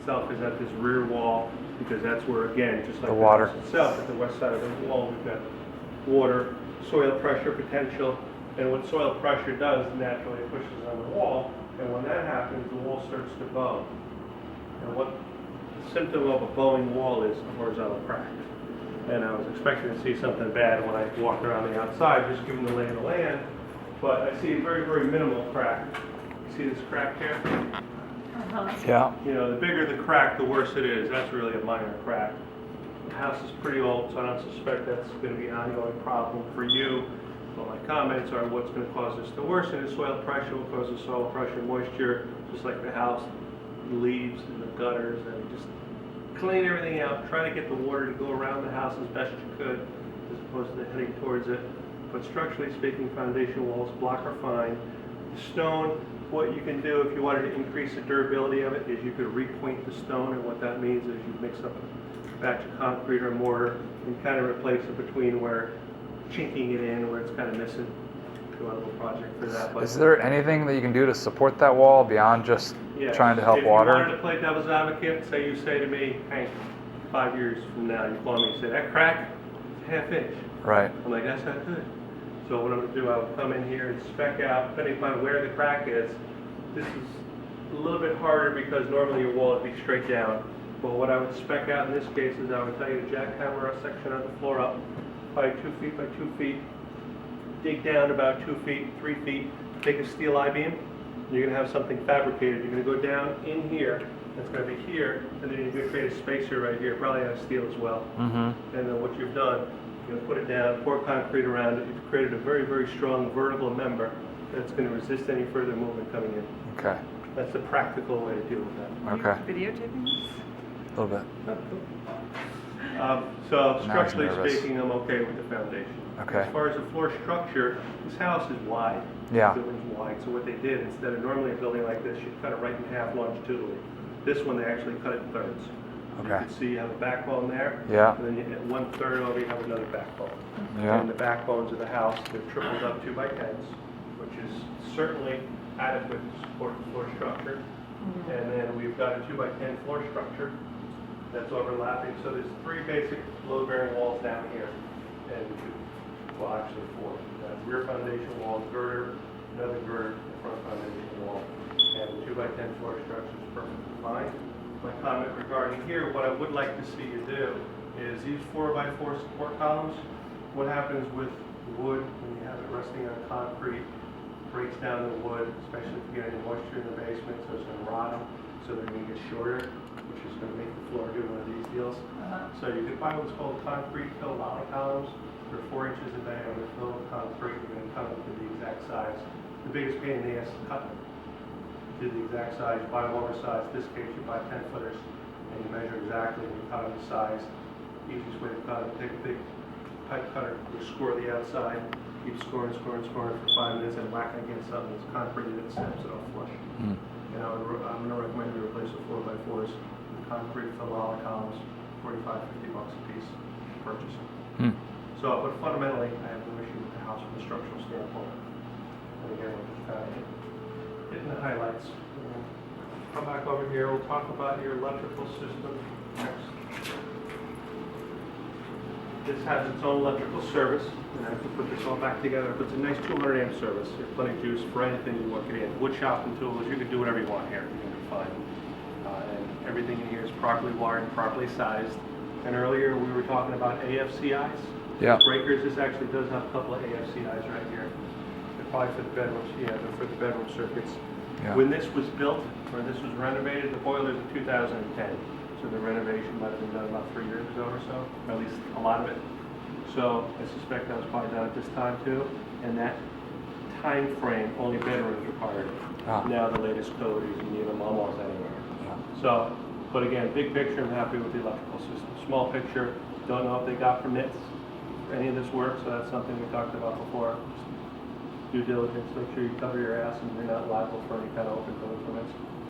itself is at this rear wall, because that's where, again, just like The water. house itself, at the west side of the wall, we've got water, soil pressure potential, and what soil pressure does, naturally it pushes on the wall, and when that happens, the wall starts to bow. And what the symptom of a bowing wall is a horizontal crack. And I was expecting to see something bad when I walked around the outside, just given the lay of the land, but I see a very, very minimal crack. You see this crack here? Yeah. You know, the bigger the crack, the worse it is. That's really a minor crack. The house is pretty old, so I don't suspect that's going to be an ongoing problem for you. But my comments are what's going to cause this to worsen is soil pressure. Will cause the soil pressure, moisture, just like the house, leaves in the gutters, and just clean everything out. Try to get the water to go around the house as best you could, as opposed to heading towards it. But structurally speaking, foundation walls, block are fine. Stone, what you can do if you wanted to increase the durability of it is you could repoint the stone, and what that means is you mix up a batch of concrete or mortar and kind of replace it between where chinking it in where it's kind of missing. Do a little project for that. But is there anything that you can do to support that wall beyond just trying to help water? If you wanted to play devil's advocate, say you say to me, Hank, 5 years from now, you call me and say, that crack is ½ inch. Right. I'm like, that's not good. So what I'm going to do, I'll come in here and spec out, depending upon where the crack is. This is a little bit harder because normally your wall would be straight down. But what I would spec out in this case is I would tell you to jackhammer a section of the floor up by 2 feet by 2 feet, dig down about 2 feet, 3 feet, take a steel I-beam. You're going to have something fabricated. You're going to go down in here. It's going to be here, and then you're going to create a spacer right here, probably out of steel as well. Mm-hmm. And then what you've done, you're going to put it down, pour concrete around it. You've created a very, very strong vertical member that's going to resist any further movement coming in. Okay. That's the practical way to deal with that. Okay. Videotaping this? A little bit. So Now he's structurally nervous. speaking, I'm okay with the foundation. Okay. As far as the floor structure, this house is wide. Yeah. The building's wide. So what they did, instead of normally a building like this, you'd cut it right in half longitudinally. This one, they actually cut it in thirds. Okay. You can see you have a backbone there. Yeah. And then you hit 1/3 over, you have another backbone. Yeah. And the backbones of the house, they're tripled up 2x10s, which is certainly adequate to support the floor structure. And then we've got a 2x10 floor structure that's overlapping. So there's 3 basic load-bearing walls down here, and well, actually 4. You've got rear foundation wall, girder, another girder, and front foundation wall. And the 2x10 floor structure is perfectly fine. My comment regarding here, what I would like to see you do is these 4x4 support columns. What happens with wood when you have it resting on concrete? Breaks down the wood, especially if you get any moisture in the basement, so it's going to rot them. So they're going to get shorter, which is going to make the floor do one of these deals. So you can buy what's called concrete fill lolly columns. They're 4 inches in diameter, filled with concrete. You're going to cut them to the exact size. The biggest pain in the ass is cutting them to the exact size. You buy them oversized. In this case, you buy 10-footers, and you measure exactly and you cut them to size. Easiest way to cut them, take a big pipe cutter, you score the outside, keep scoring for 5 minutes, and whack it against something that's concrete and it snaps it off flush. And I'm going to recommend you replace the 4x4s with concrete fill lolly columns, $45-50 a piece to purchase them. So, but fundamentally, I have no issue with the house from a structural standpoint. And again, we're just kind of hitting the highlights. Come back over here, we'll talk about your electrical system next. This has its own electrical service, and I have to put this all back together. It's a nice 200 amp service. There's plenty of juice for anything you want it in. Wood chopping tools, you can do whatever you want here. You're going to be fine. And everything in here is properly wired and properly sized. And earlier we were talking about AFCIs. Yeah. Breakers, this actually does have a couple of AFCIs right here. They're probably for the bedrooms. Yeah, they're for the bedroom circuits. Yeah. When this was built, or this was renovated, the boiler's in 2010. So the renovation might have been done about 3 years ago or so, or at least a lot of it. So I suspect that was probably done at this time too. And that time frame, only bedrooms required. Now the latest code is you need them almost anywhere. So, but again, big picture, I'm happy with the electrical system. Small picture, don't know if they got permits for any of this work, so that's something we talked about before. Just due diligence, make sure you cover your ass and you're not liable for any kind of open building permits.